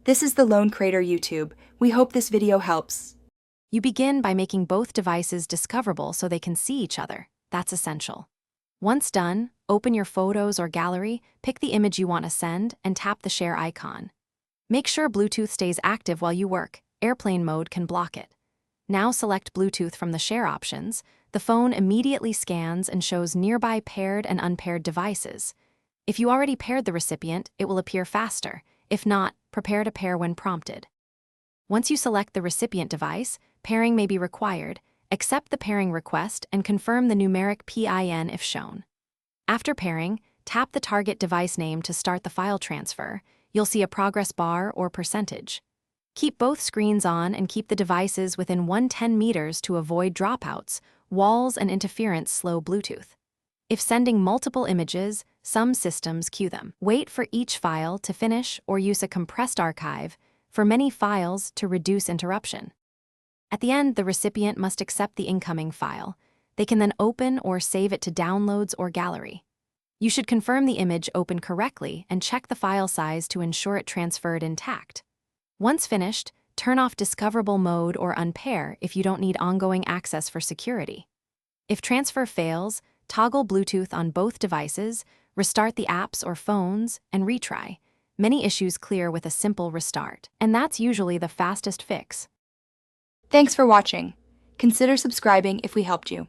This is the Lone Crater YouTube. We hope this video helps. You begin by making both devices discoverable so they can see each other. That's essential. Once done, open your photos or gallery, pick the image you want to send, and tap the share icon. Make sure Bluetooth stays active while you work. Airplane mode can block it. Now select Bluetooth from the share options. The phone immediately scans and shows nearby paired and unpaired devices. If you already paired the recipient, it will appear faster. If not, prepare to pair when prompted. Once you select the recipient device, pairing may be required. Accept the pairing request and confirm the numeric PIN if shown. After pairing, tap the target device name to start the file transfer. You'll see a progress bar or percentage. Keep both screens on and keep the devices within 110 meters to avoid dropouts. Walls and interference slow Bluetooth. If sending multiple images, some systems queue them. Wait for each file to finish or use a compressed archive for many files to reduce interruption. At the end, the recipient must accept the incoming file. They can then open or save it to downloads or gallery. You should confirm the image opened correctly and check the file size to ensure it transferred intact. Once finished, turn off discoverable mode or unpair if you don't need ongoing access for security. If transfer fails, toggle Bluetooth on both devices, restart the apps or phones, and retry. Many issues clear with a simple restart, and that's usually the fastest fix. Thanks for watching. Consider subscribing if we helped you.